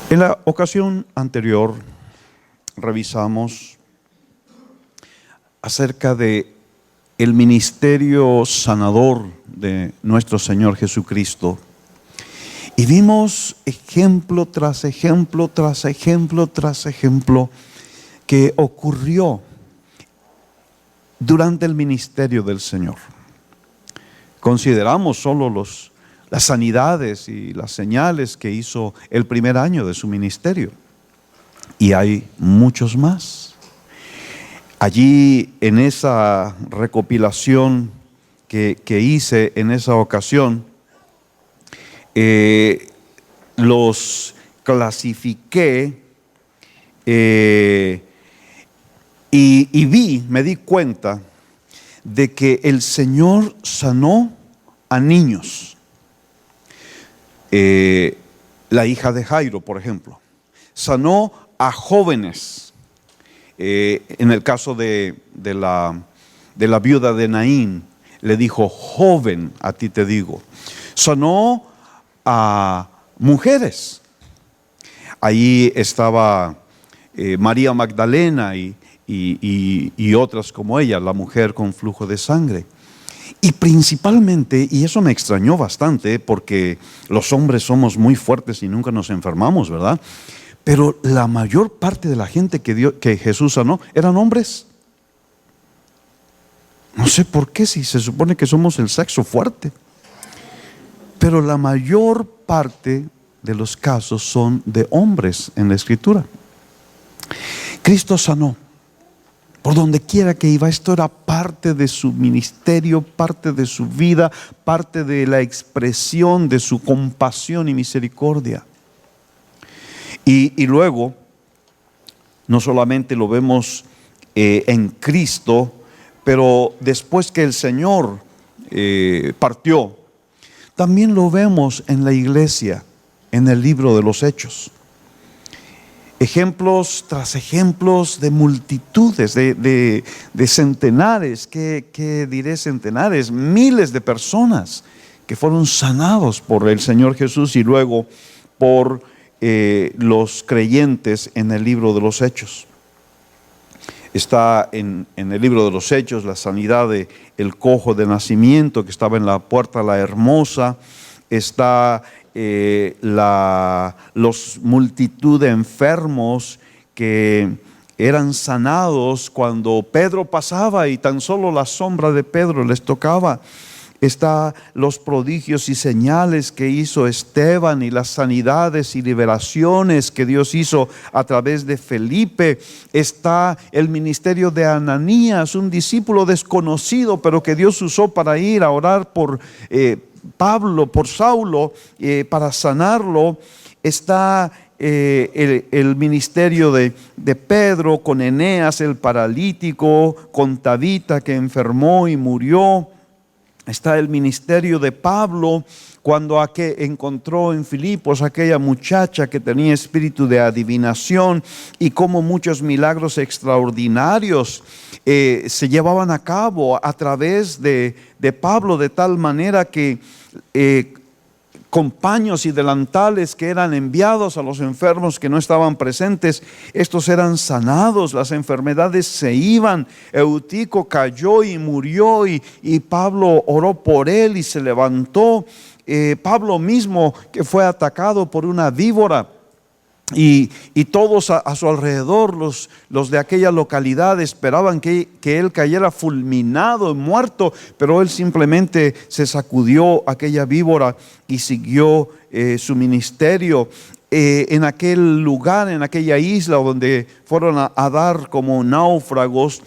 En la ocasión anterior revisamos acerca de el ministerio sanador de nuestro Señor Jesucristo y vimos ejemplo tras ejemplo tras ejemplo tras ejemplo que ocurrió durante el ministerio del Señor. Consideramos solo las sanidades y las señales que hizo el primer año de su ministerio. Y hay muchos más. Allí en esa recopilación que hice en esa ocasión, los clasifiqué y me di cuenta de que el Señor sanó a niños. La hija de Jairo, por ejemplo, sanó a jóvenes. En el caso de la viuda de Naín, le dijo: joven, a ti te digo. Sanó a mujeres. Allí estaba María Magdalena y otras como ella, la mujer con flujo de sangre. Y principalmente, y eso me extrañó bastante, porque los hombres somos muy fuertes y nunca nos enfermamos, ¿verdad? Pero la mayor parte de la gente que Jesús sanó eran hombres. No sé por qué, si se supone que somos el sexo fuerte. Pero la mayor parte de los casos son de hombres en la Escritura. Cristo sanó. Por donde quiera que iba, esto era parte de su ministerio, parte de su vida, parte de la expresión de su compasión y misericordia. Y luego, no solamente lo vemos en Cristo, pero después que el Señor partió, también lo vemos en la iglesia, en el libro de los Hechos. Ejemplos tras ejemplos de multitudes, de centenares, ¿qué diré centenares? Miles de personas que fueron sanados por el Señor Jesús y luego por los creyentes en el libro de los Hechos. Está en el libro de los Hechos la sanidad del cojo de nacimiento que estaba en la puerta la Hermosa. Está los multitud de enfermos que eran sanados cuando Pedro pasaba y tan solo la sombra de Pedro les tocaba. Está los prodigios y señales que hizo Esteban y las sanidades y liberaciones que Dios hizo a través de Felipe. Está el ministerio de Ananías, un discípulo desconocido, pero que Dios usó para ir a orar por Pablo, por Saulo, para sanarlo. Está el ministerio de Pedro con Eneas el paralítico, con Tabita que enfermó y murió. Está el ministerio de Pablo cuando encontró en Filipos aquella muchacha que tenía espíritu de adivinación, y cómo muchos milagros extraordinarios se llevaban a cabo a través de Pablo, de tal manera que con paños y delantales que eran enviados a los enfermos que no estaban presentes, estos eran sanados, las enfermedades se iban. Eutico cayó y murió y Pablo oró por él y se levantó. Pablo mismo, que fue atacado por una víbora, y todos a su alrededor, los de aquella localidad, esperaban que él cayera fulminado, muerto, pero él simplemente se sacudió aquella víbora y siguió su ministerio. En aquel lugar, en aquella isla donde fueron a dar como náufragos,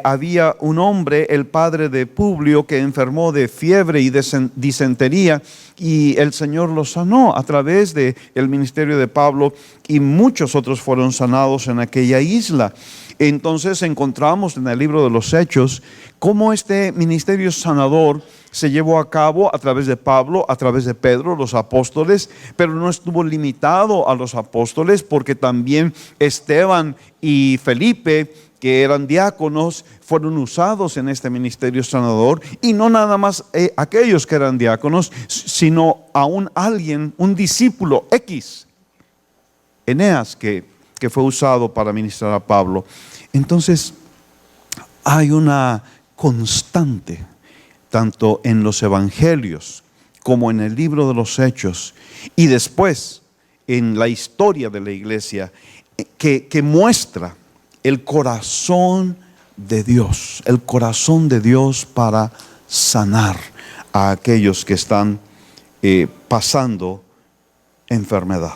había un hombre, el padre de Publio, que enfermó de fiebre y de disentería, y el Señor lo sanó a través del ministerio de Pablo, y muchos otros fueron sanados en aquella isla. Entonces encontramos en el libro de los Hechos cómo este ministerio sanador se llevó a cabo a través de Pablo, a través de Pedro, los apóstoles, pero no estuvo limitado a los apóstoles, porque también Esteban y Felipe, que eran diáconos, fueron usados en este ministerio sanador. Y no nada más aquellos que eran diáconos, sino aún alguien, un discípulo X, Eneas, que fue usado para ministrar a Pablo. Entonces, hay una constante, tanto en los evangelios como en el libro de los Hechos, y después en la historia de la iglesia, que muestra el corazón de Dios, el corazón de Dios para sanar a aquellos que están pasando enfermedad.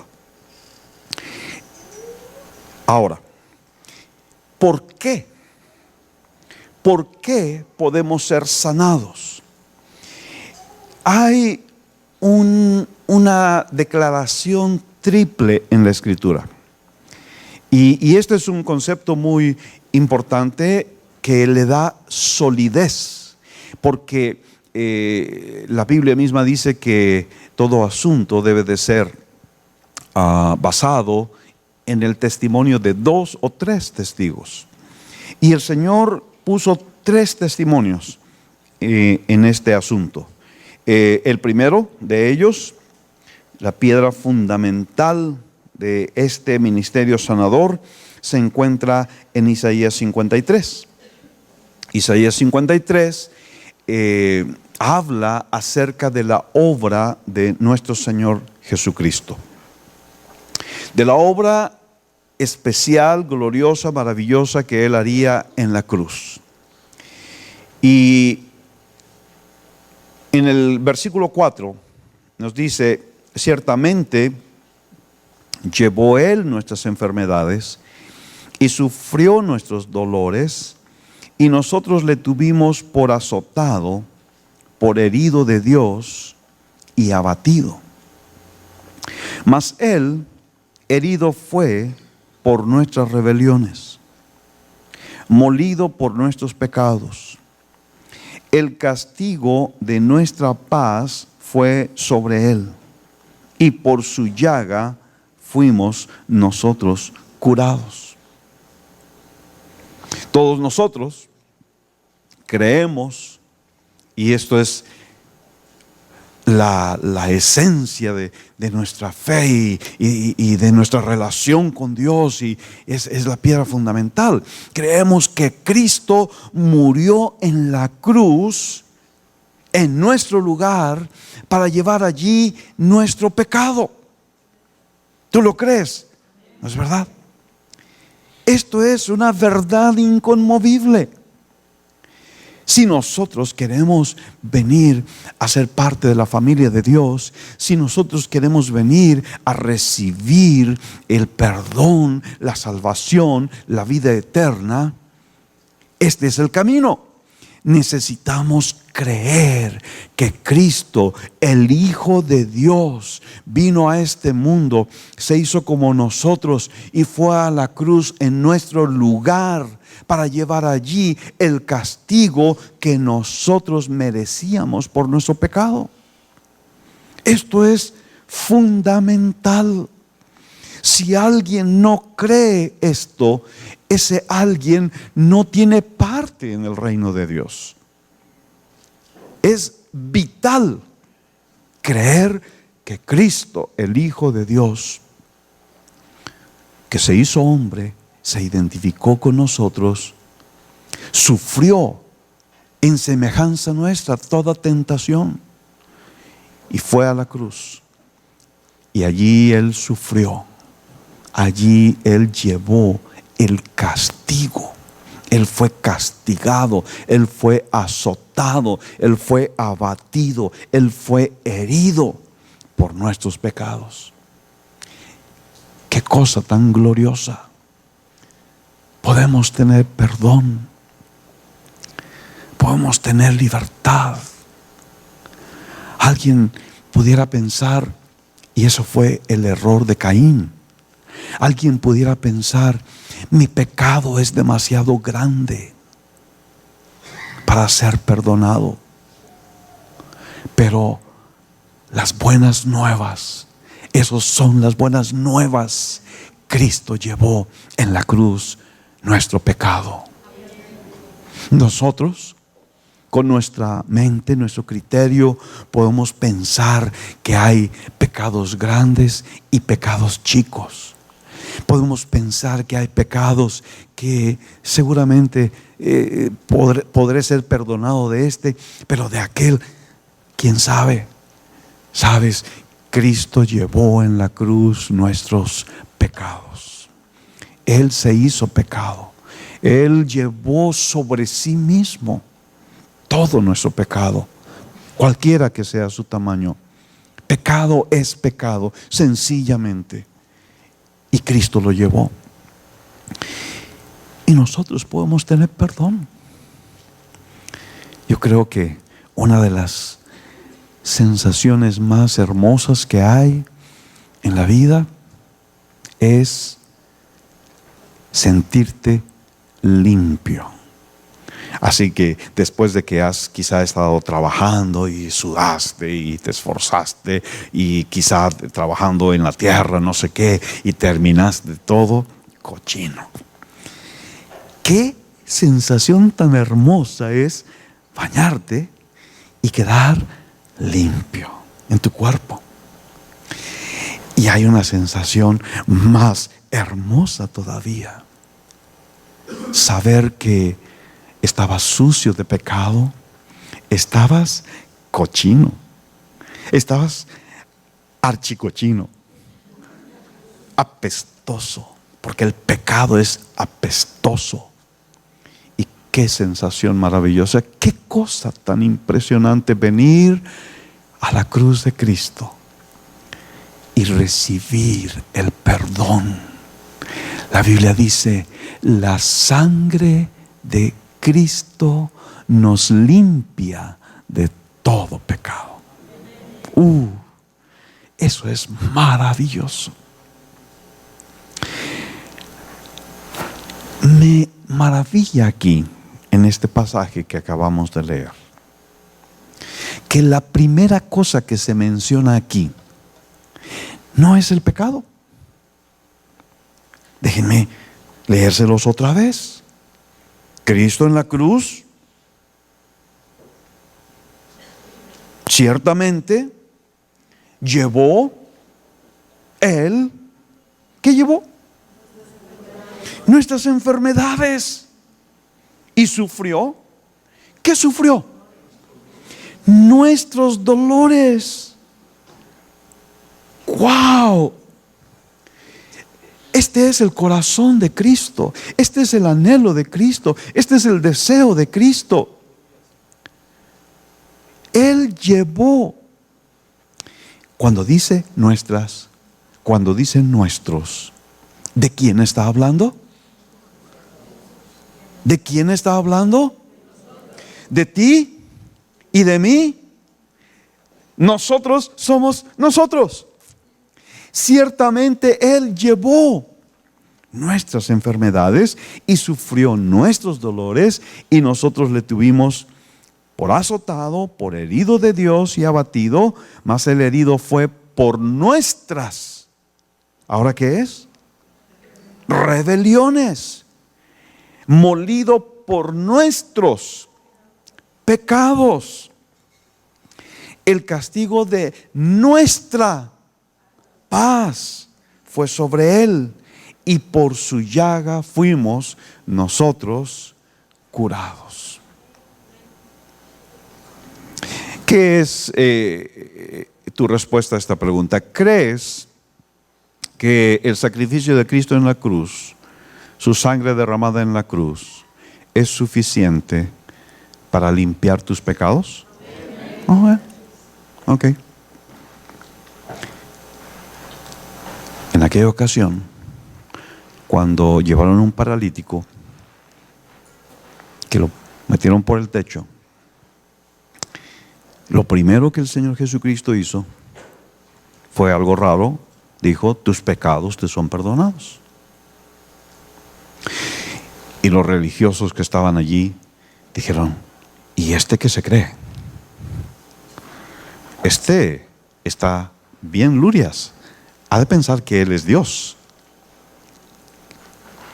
Ahora, ¿por qué? ¿Por qué podemos ser sanados? Hay una declaración triple en la Escritura. Y este es un concepto muy importante que le da solidez, porque la Biblia misma dice que todo asunto debe de ser basado en el testimonio de 2 o 3 testigos. Y el Señor puso 3 testimonios en este asunto. El primero de ellos, la piedra fundamental de este ministerio sanador, se encuentra en Isaías 53. Isaías 53 habla acerca de la obra de nuestro Señor Jesucristo, de la obra especial, gloriosa, maravillosa que Él haría en la cruz. Y en el versículo 4 nos dice: ciertamente llevó Él nuestras enfermedades y sufrió nuestros dolores, y nosotros le tuvimos por azotado, por herido de Dios y abatido. Mas Él herido fue por nuestras rebeliones, molido por nuestros pecados. El castigo de nuestra paz fue sobre Él, y por su llaga fuimos nosotros curados. Todos nosotros creemos, y esto es la esencia de nuestra fe y de nuestra relación con Dios, y es la piedra fundamental. Creemos que Cristo murió en la cruz en nuestro lugar para llevar allí nuestro pecado. ¿Tú lo crees? ¿No es verdad? Esto es una verdad inconmovible. Si nosotros queremos venir a ser parte de la familia de Dios, si nosotros queremos venir a recibir el perdón, la salvación, la vida eterna, este es el camino. Necesitamos creer que Cristo, el Hijo de Dios, vino a este mundo, se hizo como nosotros y fue a la cruz en nuestro lugar para llevar allí el castigo que nosotros merecíamos por nuestro pecado. Esto es fundamental. Si alguien no cree esto, ese alguien no tiene parte en el reino de Dios. Es vital creer que Cristo, el Hijo de Dios, que se hizo hombre, se identificó con nosotros, sufrió en semejanza nuestra toda tentación y fue a la cruz. Y allí Él sufrió, allí Él llevó el castigo. Él fue castigado, Él fue azotado, Él fue abatido, Él fue herido por nuestros pecados. Qué cosa tan gloriosa. Podemos tener perdón, podemos tener libertad. Alguien pudiera pensar, y eso fue el error de Caín, alguien pudiera pensar: mi pecado es demasiado grande para ser perdonado. Pero las buenas nuevas, esos son las buenas nuevas. Cristo llevó en la cruz nuestro pecado. Nosotros, con nuestra mente, nuestro criterio, podemos pensar que hay pecados grandes y pecados chicos. Podemos pensar que hay pecados que seguramente podré ser perdonado de este, pero de aquel, ¿quién sabe? ¿Sabes? Cristo llevó en la cruz nuestros pecados. Él se hizo pecado. Él llevó sobre sí mismo todo nuestro pecado, cualquiera que sea su tamaño. Pecado es pecado, sencillamente. Y Cristo lo llevó. Y nosotros podemos tener perdón. Yo creo que una de las sensaciones más hermosas que hay en la vida es sentirte limpio. Así que después de que has quizá estado trabajando y sudaste y te esforzaste y quizá trabajando en la tierra, no sé qué, y terminaste todo cochino. Qué sensación tan hermosa es bañarte y quedar limpio en tu cuerpo. Y hay una sensación más hermosa todavía: saber que estabas sucio de pecado, estabas cochino, estabas archicochino, apestoso, porque el pecado es apestoso. Y qué sensación maravillosa, qué cosa tan impresionante venir a la cruz de Cristo y recibir el perdón. La Biblia dice: la sangre de Cristo nos limpia de todo pecado. Eso es maravilloso. Me maravilla aquí, en este pasaje que acabamos de leer, que la primera cosa que se menciona aquí no es el pecado. Déjenme leérselos otra vez. Cristo en la cruz ciertamente llevó Él, ¿qué llevó? Nuestras enfermedades. Y sufrió, ¿qué sufrió? Nuestros dolores. ¡Wow! Este es el corazón de Cristo. Este es el anhelo de Cristo. Este es el deseo de Cristo. Él llevó. Cuando dice nuestros, ¿de quién está hablando? ¿De quién está hablando? ¿De ti y de mí? Nosotros somos nosotros. Ciertamente Él llevó nuestras enfermedades y sufrió nuestros dolores, y nosotros le tuvimos por azotado, por herido de Dios y abatido, mas el herido fue por nuestras, ¿ahora qué es? Rebeliones, molido por nuestros pecados. El castigo de nuestra paz fue sobre Él, y por su llaga fuimos nosotros curados. ¿Qué es tu respuesta a esta pregunta? ¿Crees que el sacrificio de Cristo en la cruz, su sangre derramada en la cruz, es suficiente para limpiar tus pecados? Ok. En aquella ocasión, cuando llevaron un paralítico, que lo metieron por el techo, lo primero que el Señor Jesucristo hizo fue algo raro. Dijo: tus pecados te son perdonados. Y los religiosos que estaban allí dijeron: ¿y este qué se cree? Este está bien lurias. Ha de pensar que Él es Dios.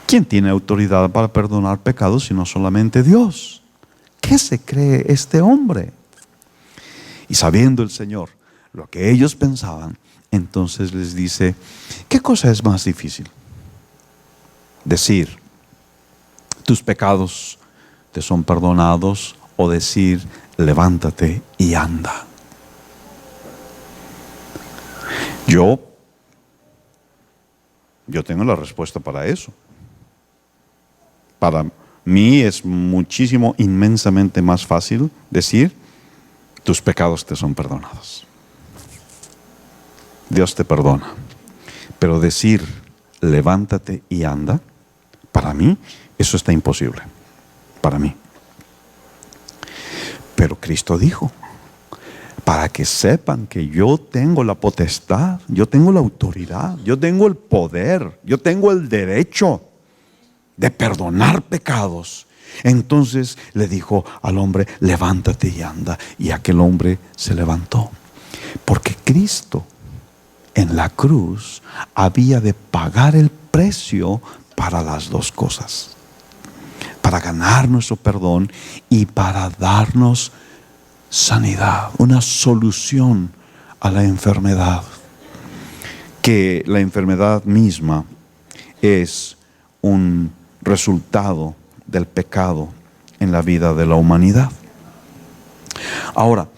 ¿Quién tiene autoridad para perdonar pecados sino solamente Dios? ¿Qué se cree este hombre? Y sabiendo el Señor lo que ellos pensaban, entonces les dice: ¿qué cosa es más difícil? Decir, tus pecados te son perdonados, o decir, levántate y anda. Yo tengo la respuesta para eso. Para mí es muchísimo, inmensamente más fácil decir, tus pecados te son perdonados. Dios te perdona. Pero decir, levántate y anda, para mí, eso está imposible. Para mí. Pero Cristo dijo, para que sepan que yo tengo la potestad, yo tengo la autoridad, yo tengo el poder, yo tengo el derecho de perdonar pecados. Entonces le dijo al hombre, levántate y anda. Y aquel hombre se levantó. Porque Cristo en la cruz había de pagar el precio para las dos cosas. Para ganar nuestro perdón y para darnos sanidad, una solución a la enfermedad. Que la enfermedad misma es un resultado del pecado en la vida de la humanidad. Ahora,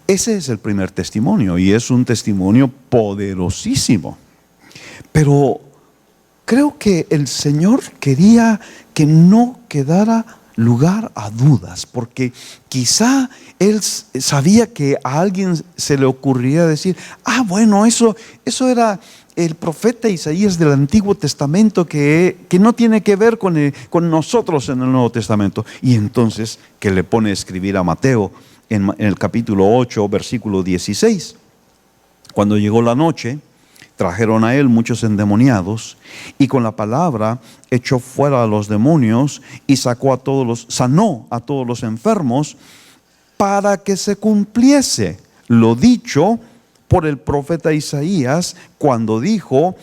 ese es el primer testimonio y es un testimonio poderosísimo. Pero creo que el Señor quería que no quedara lugar a dudas, porque quizá Él sabía que a alguien se le ocurriría decir, bueno, eso era el profeta Isaías del Antiguo Testamento que no tiene que ver con nosotros en el Nuevo Testamento. Y entonces que le pone a escribir a Mateo en el capítulo 8, versículo 16. Cuando llegó la noche, trajeron a él muchos endemoniados, y con la palabra echó fuera a los demonios y sanó a todos los enfermos, para que se cumpliese lo dicho por el profeta Isaías, cuando dijo,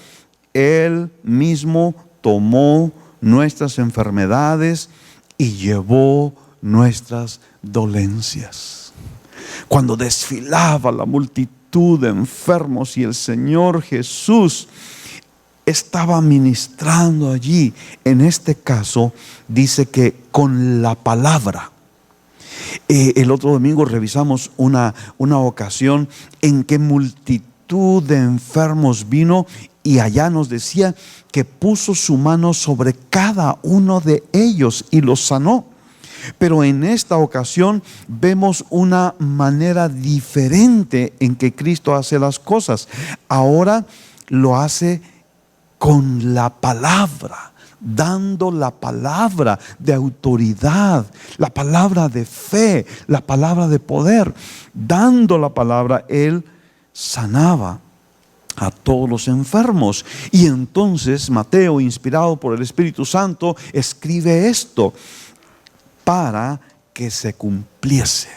Él mismo tomó nuestras enfermedades y llevó nuestras dolencias. Cuando desfilaba la multitud de enfermos y el Señor Jesús estaba ministrando allí, en este caso dice que con la palabra. El otro domingo revisamos una ocasión en que multitud de enfermos vino, y allá nos decía que puso su mano sobre cada uno de ellos y los sanó. Pero en esta ocasión vemos una manera diferente en que Cristo hace las cosas. Ahora lo hace con la palabra, dando la palabra de autoridad, la palabra de fe, la palabra de poder. Dando la palabra, Él sanaba a todos los enfermos. Y entonces Mateo, inspirado por el Espíritu Santo, escribe esto para que se cumpliese.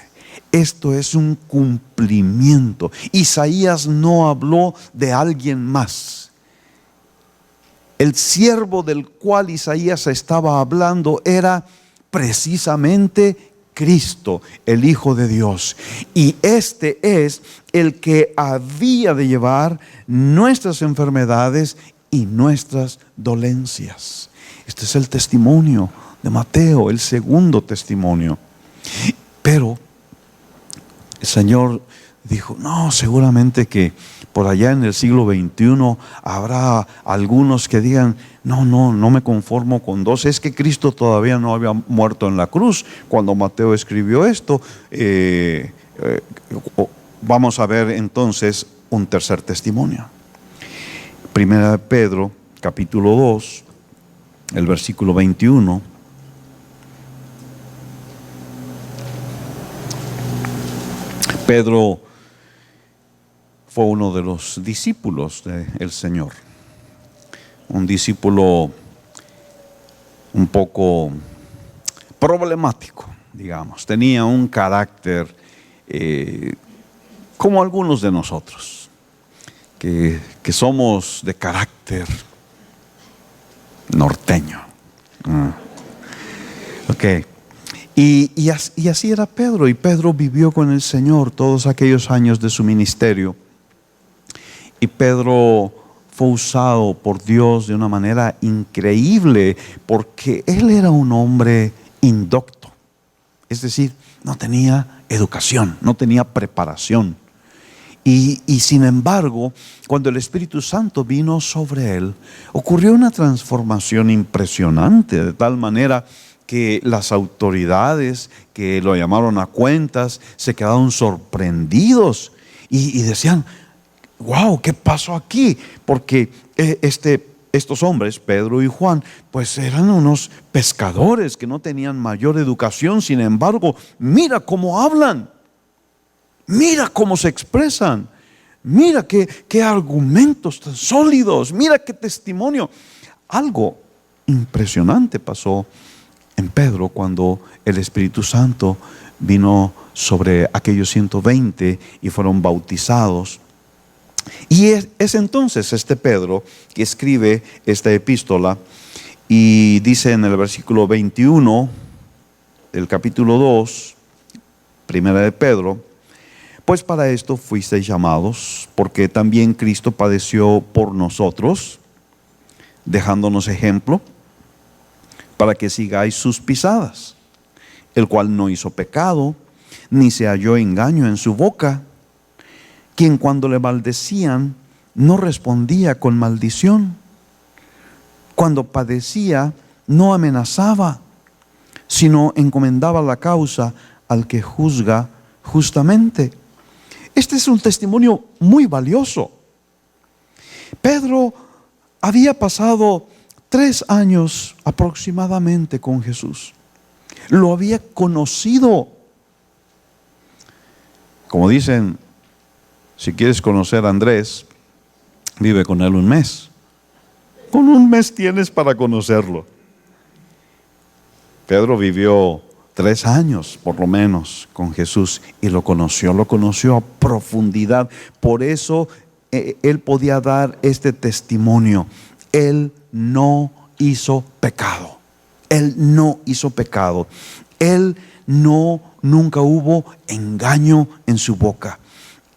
Esto es un cumplimiento. Isaías no habló de alguien más. El siervo del cual Isaías estaba hablando era precisamente Cristo, el Hijo de Dios. Y este es el que había de llevar nuestras enfermedades y nuestras dolencias. Este es el testimonio de Mateo, el segundo testimonio. Pero el Señor dijo, no, seguramente que por allá en el siglo XXI habrá algunos que digan, no me conformo con dos. Es que Cristo todavía no había muerto en la cruz cuando Mateo escribió esto. Vamos a ver entonces un tercer testimonio. Primera de Pedro, capítulo 2, el versículo 21. Pedro fue uno de los discípulos del Señor, un discípulo un poco problemático, digamos. Tenía un carácter como algunos de nosotros, que somos de carácter norteño. Ok. Y así era Pedro, y Pedro vivió con el Señor todos aquellos años de su ministerio. Y Pedro fue usado por Dios de una manera increíble, porque él era un hombre indocto. Es decir, no tenía educación, no tenía preparación. Y sin embargo, cuando el Espíritu Santo vino sobre él, ocurrió una transformación impresionante, de tal manera que las autoridades que lo llamaron a cuentas se quedaron sorprendidos y decían: wow, ¿qué pasó aquí? Porque estos hombres, Pedro y Juan, pues eran unos pescadores que no tenían mayor educación. Sin embargo, mira cómo hablan, mira cómo se expresan, mira qué argumentos tan sólidos, mira qué testimonio. Algo impresionante pasó en Pedro cuando el Espíritu Santo vino sobre aquellos 120 y fueron bautizados. Y es entonces este Pedro que escribe esta epístola y dice en el versículo 21 del capítulo 2, primera de Pedro: pues para esto fuisteis llamados, porque también Cristo padeció por nosotros, dejándonos ejemplo, para que sigáis sus pisadas, el cual no hizo pecado, ni se halló engaño en su boca, quien cuando le maldecían no respondía con maldición, cuando padecía no amenazaba, sino encomendaba la causa al que juzga justamente. Este es un testimonio muy valioso. Pedro había pasado 3 años aproximadamente con Jesús. Lo había conocido. Como dicen, si quieres conocer a Andrés, vive con él 1 mes. Con 1 mes tienes para conocerlo. Pedro vivió 3 años por lo menos con Jesús y lo conoció a profundidad. Por eso él podía dar este testimonio. Él no hizo pecado. Él no hizo pecado. Él nunca hubo engaño en su boca.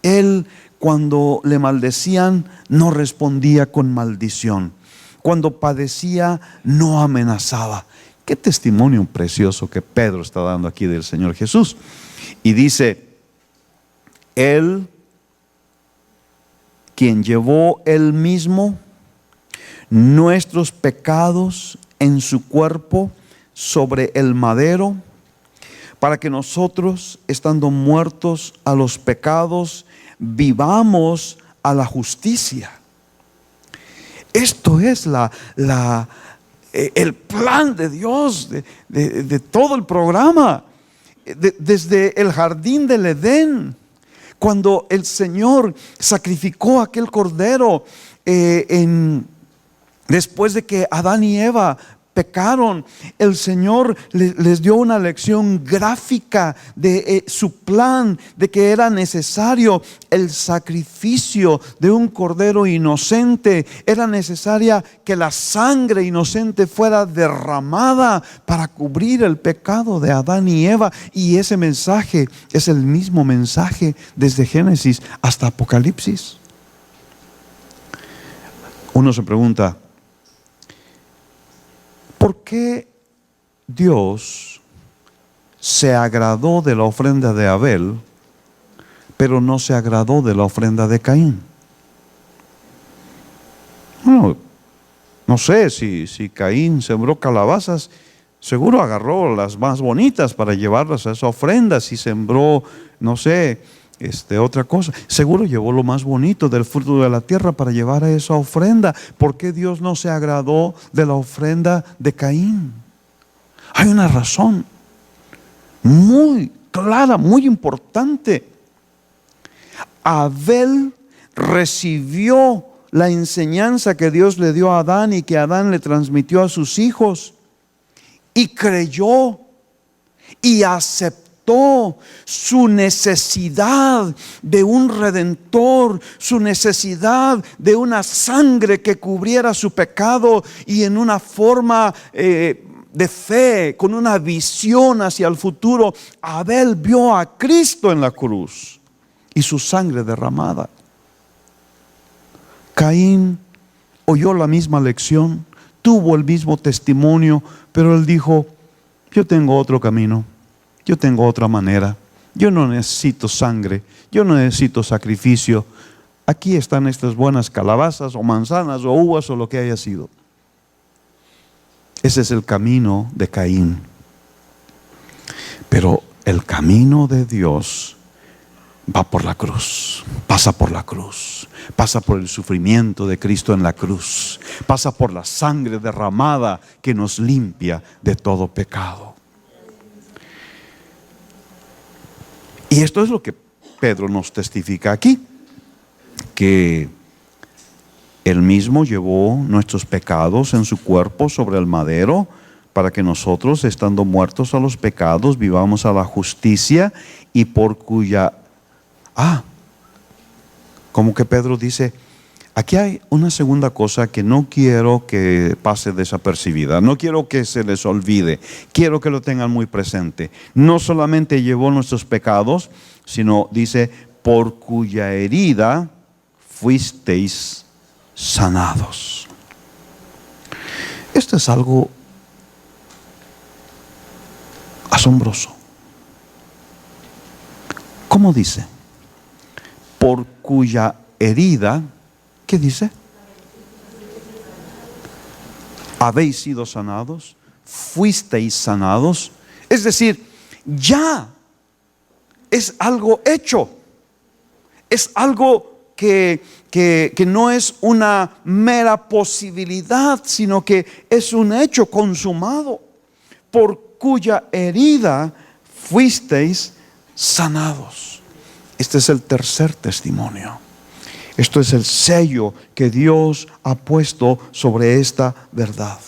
Él, cuando le maldecían, no respondía con maldición. Cuando padecía, no amenazaba. Qué testimonio precioso que Pedro está dando aquí del Señor Jesús. Y dice: Él, quien llevó él mismo nuestros pecados en su cuerpo sobre el madero, para que nosotros, estando muertos a los pecados, vivamos a la justicia. Esto es el plan de Dios de todo el programa. Desde el jardín del Edén, cuando el Señor sacrificó aquel cordero después de que Adán y Eva pecaron, el Señor les dio una lección gráfica de su plan, de que era necesario el sacrificio de un cordero inocente. Era necesaria que la sangre inocente fuera derramada para cubrir el pecado de Adán y Eva. Y ese mensaje es el mismo mensaje desde Génesis hasta Apocalipsis. Uno se pregunta: ¿por qué Dios se agradó de la ofrenda de Abel, pero no se agradó de la ofrenda de Caín? Bueno, no sé, si Caín sembró calabazas, seguro agarró las más bonitas para llevarlas a esa ofrenda. Si sembró, no sé, otra cosa, seguro llevó lo más bonito del fruto de la tierra para llevar a esa ofrenda. ¿Por qué Dios no se agradó de la ofrenda de Caín? Hay una razón muy clara, muy importante. Abel recibió la enseñanza que Dios le dio a Adán y que Adán le transmitió a sus hijos, y creyó y aceptó su necesidad de un redentor, su necesidad de una sangre que cubriera su pecado, y en una forma de fe, con una visión hacia el futuro, Abel vio a Cristo en la cruz y su sangre derramada. Caín oyó la misma lección, tuvo el mismo testimonio, pero él dijo: yo tengo otro camino, yo tengo otra manera, yo no necesito sangre, yo no necesito sacrificio. Aquí están estas buenas calabazas o manzanas o uvas o lo que haya sido. Ese es el camino de Caín. Pero el camino de Dios va por la cruz, pasa por la cruz, pasa por el sufrimiento de Cristo en la cruz, pasa por la sangre derramada que nos limpia de todo pecado. Y esto es lo que Pedro nos testifica aquí, que Él mismo llevó nuestros pecados en su cuerpo sobre el madero, para que nosotros, estando muertos a los pecados, vivamos a la justicia, y por cuya... como que Pedro dice, aquí hay una segunda cosa que no quiero que pase desapercibida, no quiero que se les olvide, quiero que lo tengan muy presente. No solamente llevó nuestros pecados, sino dice, por cuya herida fuisteis sanados. Esto es algo asombroso. ¿Cómo dice? Por cuya herida, ¿qué dice? Habéis sido sanados, fuisteis sanados. Es decir, ya es algo hecho, es algo que no es una mera posibilidad, sino que es un hecho consumado. Por cuya herida fuisteis sanados. Este es el tercer testimonio. Esto es el sello que Dios ha puesto sobre esta verdad.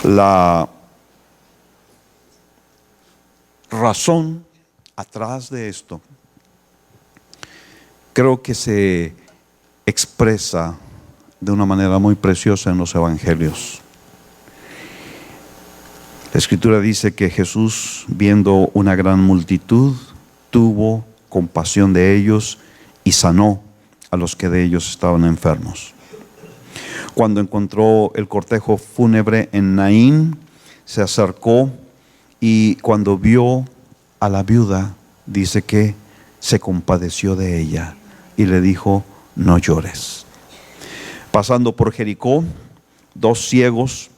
La razón atrás de esto creo que se expresa de una manera muy preciosa en los evangelios. La Escritura dice que Jesús, viendo una gran multitud, tuvo compasión de ellos y sanó a los que de ellos estaban enfermos. Cuando encontró el cortejo fúnebre en Naín, se acercó, y cuando vio a la viuda, dice que se compadeció de ella y le dijo: no llores. Pasando por Jericó, 2 ciegos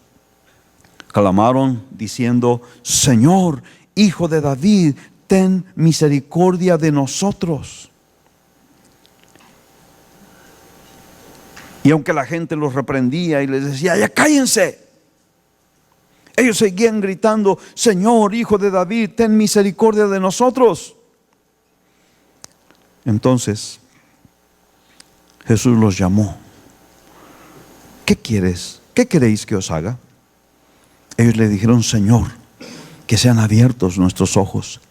clamaron diciendo: Señor, Hijo de David, ten misericordia de nosotros. Y aunque la gente los reprendía y les decía: ya cállense, ellos seguían gritando: Señor, Hijo de David, ten misericordia de nosotros. Entonces Jesús los llamó. ¿Qué quieres? ¿Qué queréis que os haga? Ellos le dijeron: Señor, que sean abiertos nuestros ojos.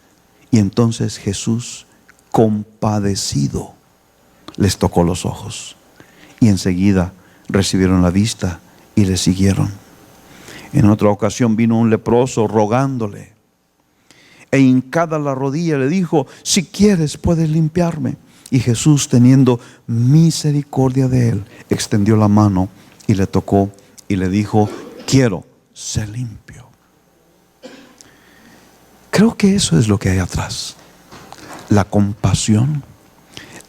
Y entonces Jesús, compadecido, les tocó los ojos, y enseguida recibieron la vista y le siguieron. En otra ocasión vino un leproso rogándole, e hincada la rodilla le dijo: si quieres puedes limpiarme. Y Jesús, teniendo misericordia de él, extendió la mano y le tocó y le dijo: quiero, sé limpio. Creo que eso es lo que hay atrás: la compasión,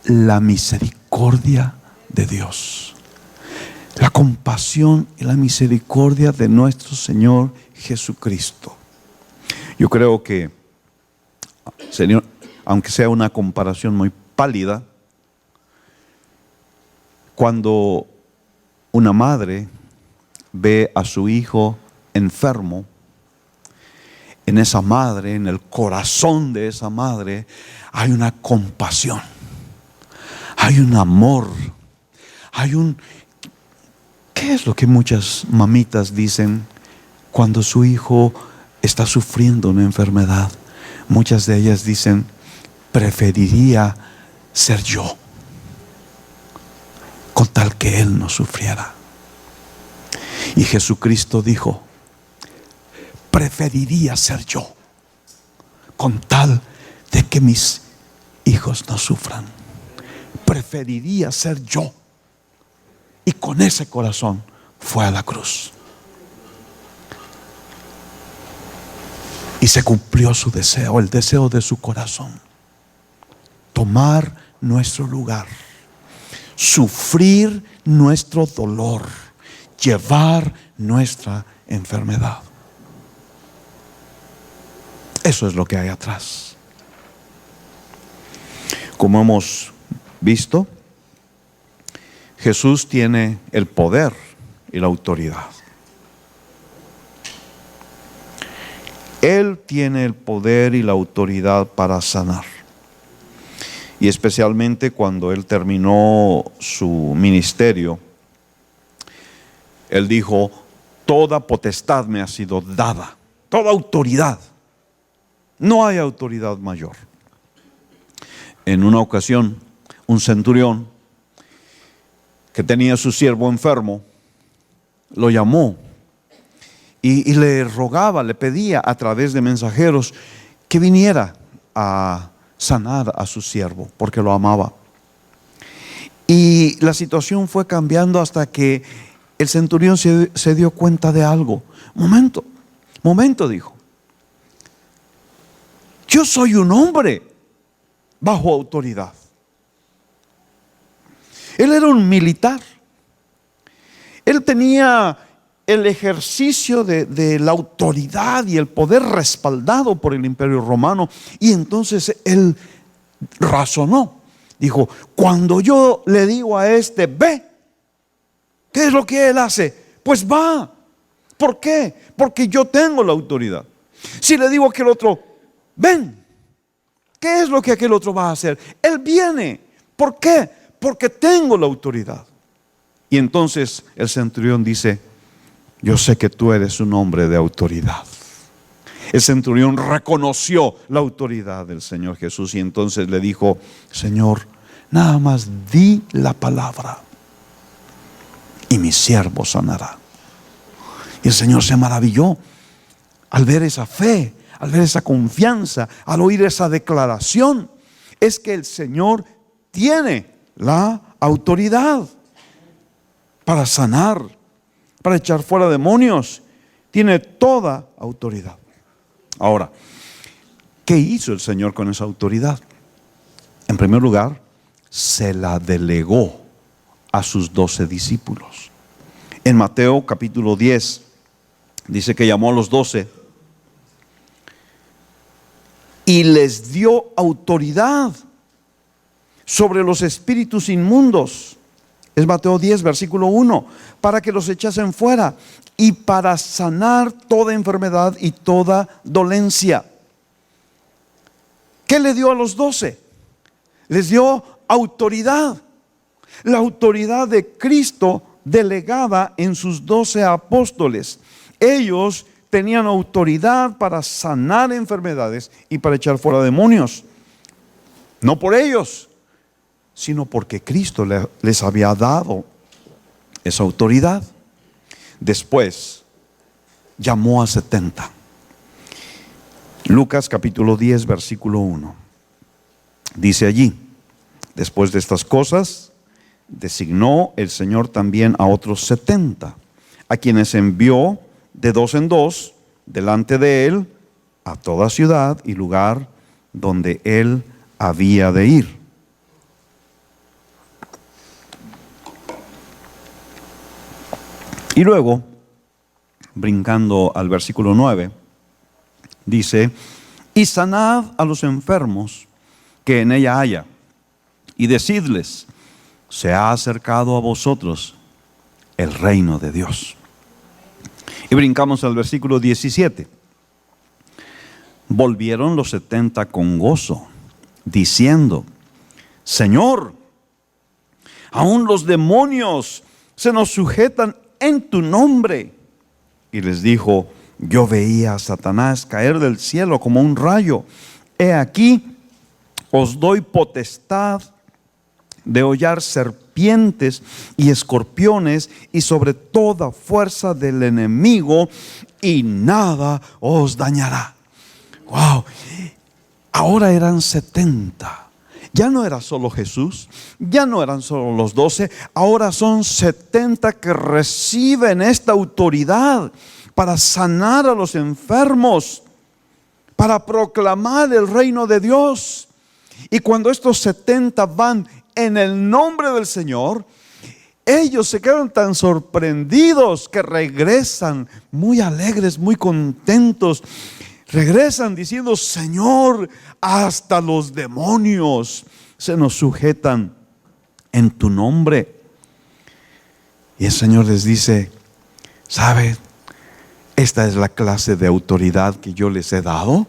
la misericordia de Dios, la compasión y la misericordia de nuestro Señor Jesucristo. Yo creo que, Señor, aunque sea una comparación muy pálida, cuando una madre ve a su hijo enfermo, en esa madre, en el corazón de esa madre, hay una compasión, hay un amor, ¿qué es lo que muchas mamitas dicen cuando su hijo está sufriendo una enfermedad? Muchas de ellas dicen: preferiría ser yo, con tal que él no sufriera. Y Jesucristo dijo: preferiría ser yo, con tal de que mis hijos no sufran. Preferiría ser yo. Y con ese corazón fue a la cruz. Y se cumplió su deseo, el deseo de su corazón. Tomar nuestro lugar, sufrir nuestro dolor, llevar nuestra enfermedad. Eso es lo que hay atrás. Como hemos visto, Jesús tiene el poder y la autoridad. Él tiene el poder y la autoridad para sanar. Y especialmente cuando Él terminó su ministerio, Él dijo: toda potestad me ha sido dada, toda autoridad. No hay autoridad mayor. En una ocasión, un centurión que tenía a su siervo enfermo, lo llamó y le rogaba, le pedía a través de mensajeros que viniera a sanar a su siervo, porque lo amaba. Y la situación fue cambiando hasta que el centurión se dio cuenta de algo. Momento, dijo. Yo soy un hombre bajo autoridad. Él era un militar. Él tenía el ejercicio de la autoridad y el poder respaldado por el Imperio Romano. Y entonces él razonó. Dijo: cuando yo le digo a este, ve, ¿qué es lo que él hace? Pues va. ¿Por qué? Porque yo tengo la autoridad. Si le digo a aquel otro, ven, ¿qué es lo que aquel otro va a hacer? Él viene. ¿Por qué? Porque tengo la autoridad. Y entonces el centurión dice: yo sé que tú eres un hombre de autoridad. El centurión reconoció la autoridad del Señor Jesús y entonces le dijo: Señor, nada más di la palabra y mi siervo sanará. Y el Señor se maravilló al ver esa fe, al ver esa confianza, al oír esa declaración. Es que el Señor tiene la autoridad para sanar, para echar fuera demonios. Tiene toda autoridad. Ahora, ¿qué hizo el Señor con esa autoridad? En primer lugar, se la delegó a sus 12 discípulos. En Mateo capítulo 10 dice que llamó a los 12 y les dio autoridad sobre los espíritus inmundos. Es Mateo 10, versículo 1, para que los echasen fuera y para sanar toda enfermedad y toda dolencia. ¿Qué le dio a los 12? Les dio autoridad. La autoridad de Cristo delegada en sus 12 apóstoles. Ellos tenían autoridad para sanar enfermedades y para echar fuera demonios. No por ellos, sino porque Cristo les había dado esa autoridad. Después llamó a 70. Lucas capítulo 10, versículo 1. Dice allí: después de estas cosas, designó el Señor también a otros 70, a quienes envió de 2 en 2 delante de él a toda ciudad y lugar donde él había de ir. Y luego, brincando al versículo 9, dice: y sanad a los enfermos que en ella haya, y decidles: se ha acercado a vosotros el reino de Dios. Y brincamos al versículo 17. Volvieron los 70 con gozo, diciendo: Señor, aún los demonios se nos sujetan en tu nombre. Y les dijo: yo veía a Satanás caer del cielo como un rayo. He aquí, os doy potestad de hollar serpientes y escorpiones y sobre toda fuerza del enemigo, y nada os dañará. Wow. Ahora eran 70 Ya no era solo Jesús, ya no eran solo los 12, ahora son 70 que reciben esta autoridad para sanar a los enfermos, para proclamar el reino de Dios. Y cuando estos 70 van en el nombre del Señor, ellos se quedan tan sorprendidos que regresan muy alegres, muy contentos. Regresan diciendo: Señor, hasta los demonios se nos sujetan en tu nombre. Y el Señor les dice: ¿sabe? Esta es la clase de autoridad que yo les he dado.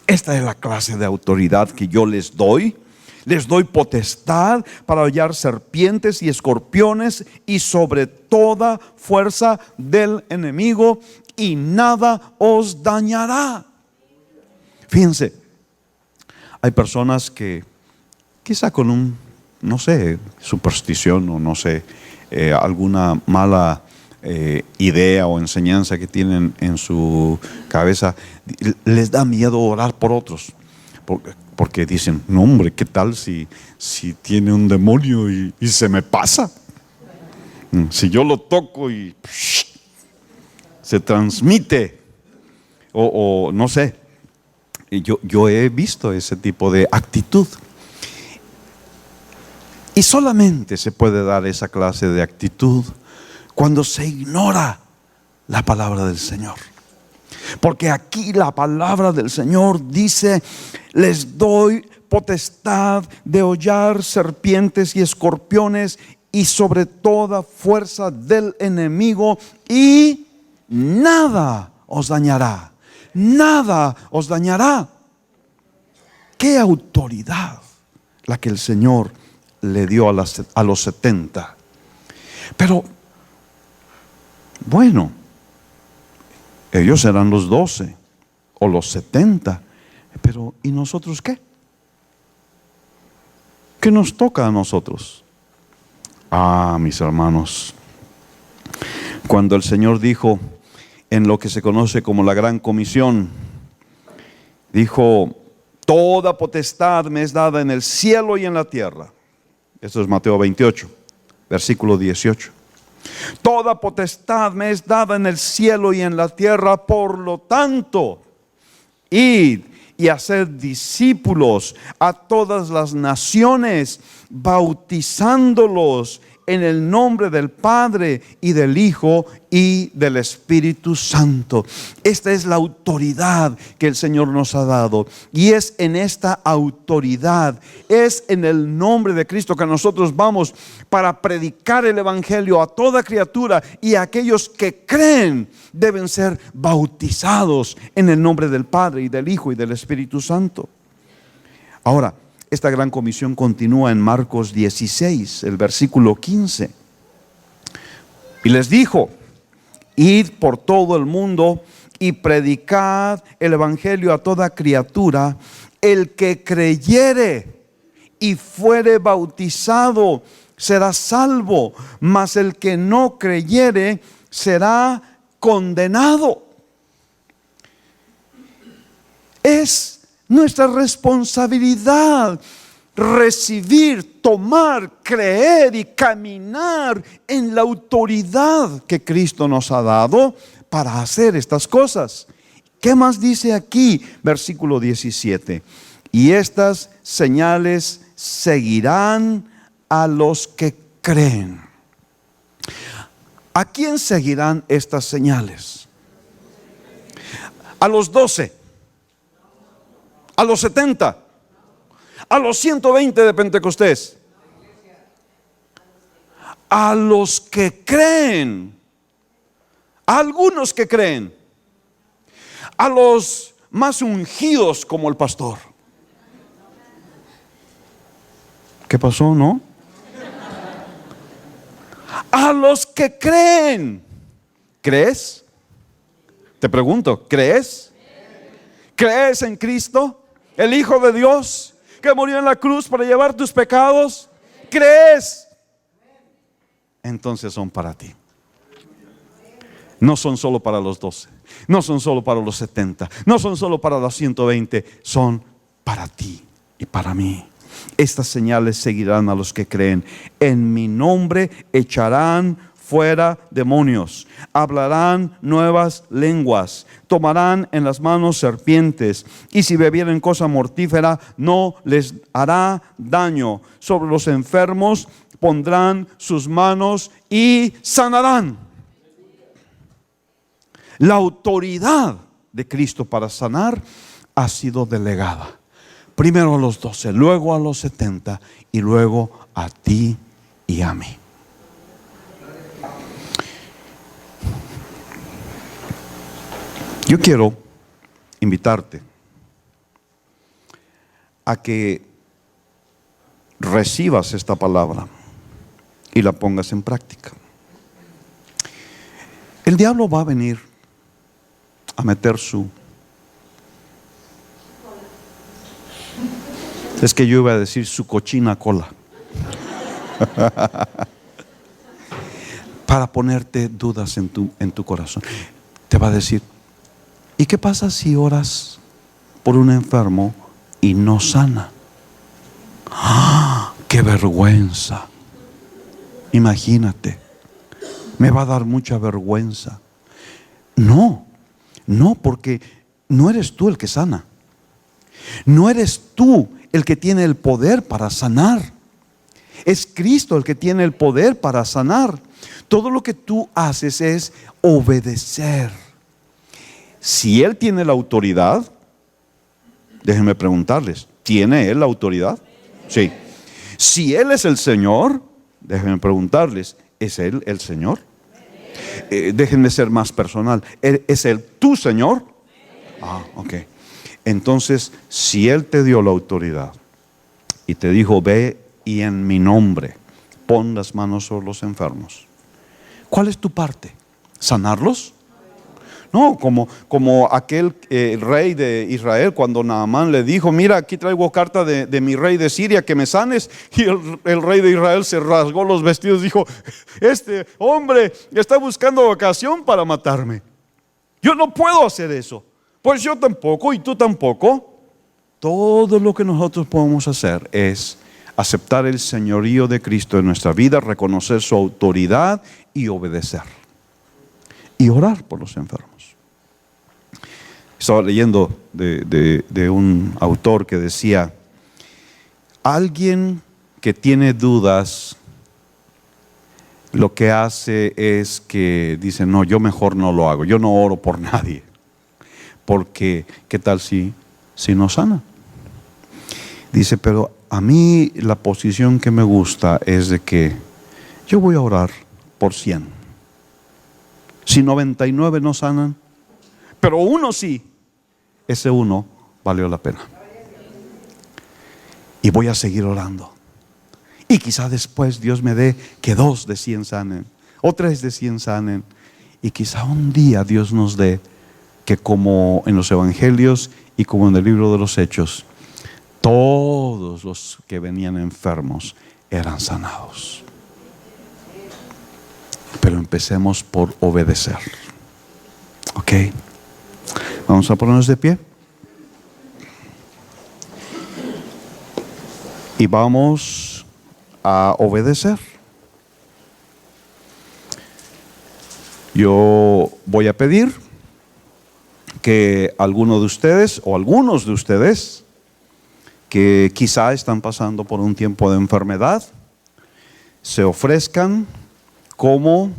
Esta es la clase de autoridad que yo les doy. Les doy potestad para hollar serpientes y escorpiones y sobre toda fuerza del enemigo, y nada os dañará. Fíjense, hay personas que quizá con no sé, superstición o no sé, alguna mala idea o enseñanza que tienen en su cabeza, les da miedo orar por otros. Porque dicen: no, hombre, ¿qué tal si tiene un demonio y se me pasa? Si yo lo toco y se transmite, o no sé. Yo he visto ese tipo de actitud. Y solamente se puede dar esa clase de actitud cuando se ignora la palabra del Señor. Porque aquí la palabra del Señor dice: les doy potestad de hollar serpientes y escorpiones y sobre toda fuerza del enemigo, y nada os dañará. Nada os dañará. Qué autoridad la que el Señor le dio a los 70. Pero bueno, ellos eran los 12 o los 70. Pero ¿y nosotros qué? ¿Qué nos toca a nosotros? Mis hermanos, cuando el Señor dijo en lo que se conoce como la Gran Comisión, dijo: toda potestad me es dada en el cielo y en la tierra. Esto es Mateo 28, versículo 18. Toda potestad me es dada en el cielo y en la tierra, por lo tanto, id y hacer discípulos a todas las naciones, bautizándolos en el nombre del Padre y del Hijo y del Espíritu Santo. Esta es la autoridad que el Señor nos ha dado, y es en esta autoridad, es en el nombre de Cristo que nosotros vamos para predicar el Evangelio a toda criatura, y aquellos que creen deben ser bautizados en el nombre del Padre y del Hijo y del Espíritu Santo. Ahora, esta gran comisión continúa en Marcos 16, el versículo 15. Y les dijo: id por todo el mundo y predicad el evangelio a toda criatura. El que creyere y fuere bautizado será salvo, mas el que no creyere será condenado. Es nuestra responsabilidad recibir, tomar, creer y caminar en la autoridad que Cristo nos ha dado para hacer estas cosas. ¿Qué más dice aquí? Versículo 17. Y estas señales seguirán a los que creen. ¿A quién seguirán estas señales? A los 12. A los 70, a los 120 de Pentecostés, a los que creen, a algunos que creen, a los más ungidos como el pastor. ¿Qué pasó, no? A los que creen. ¿Crees? Te pregunto, ¿crees? ¿Crees en Cristo, el Hijo de Dios, que murió en la cruz para llevar tus pecados? ¿Crees? Entonces son para ti. No son solo para los 12, no son solo para los 70, no son solo para los 120, son para ti y para mí. Estas señales seguirán a los que creen. En mi nombre echarán fuera demonios, hablarán nuevas lenguas, tomarán en las manos serpientes, y si bebieren cosa mortífera no les hará daño. Sobre los enfermos pondrán sus manos y sanarán. La autoridad de Cristo para sanar ha sido delegada. Primero a los 12, luego a los 70 y luego a ti y a mí. Yo quiero invitarte a que recibas esta palabra y la pongas en práctica. El diablo va a venir a meter es que yo iba a decir su cochina cola para ponerte dudas en tu corazón. Te va a decir: ¿y qué pasa si oras por un enfermo y no sana? ¡Ah! ¡Qué vergüenza! Imagínate, me va a dar mucha vergüenza. No, porque no eres tú el que sana. No eres tú el que tiene el poder para sanar. Es Cristo el que tiene el poder para sanar. Todo lo que tú haces es obedecer. Si Él tiene la autoridad, déjenme preguntarles, ¿tiene Él la autoridad? Sí. Si Él es el Señor, déjenme preguntarles, ¿es Él el Señor? Déjenme ser más personal, ¿es Él tu Señor? Ok. Entonces, si Él te dio la autoridad y te dijo: ve y en mi nombre pon las manos sobre los enfermos, ¿cuál es tu parte? ¿Sanarlos? No, como aquel rey de Israel, cuando Naamán le dijo: mira, aquí traigo carta de mi rey de Siria, que me sanes. Y el rey de Israel se rasgó los vestidos y dijo: este hombre está buscando ocasión para matarme. Yo no puedo hacer eso. Pues yo tampoco y tú tampoco. Todo lo que nosotros podemos hacer es aceptar el señorío de Cristo en nuestra vida, reconocer su autoridad y obedecer. Y orar por los enfermos. Estaba leyendo de un autor que decía: alguien que tiene dudas, lo que hace es que dice: no, yo mejor no lo hago, yo no oro por nadie, porque ¿qué tal si no sana? Dice: pero a mí la posición que me gusta es de que yo voy a orar por 100. Si 99 no sanan, pero uno sí, ese uno valió la pena. Y voy a seguir orando. Y quizá después Dios me dé que 2 de 100 sanen, o 3 de 100 sanen. Y quizá un día Dios nos dé que, como en los evangelios y como en el libro de los Hechos, todos los que venían enfermos eran sanados. Pero empecemos por obedecer. Ok. Vamos a ponernos de pie. Y vamos a obedecer. Yo voy a pedir que alguno de ustedes o algunos de ustedes que quizá están pasando por un tiempo de enfermedad se ofrezcan como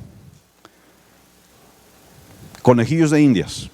conejillos de indias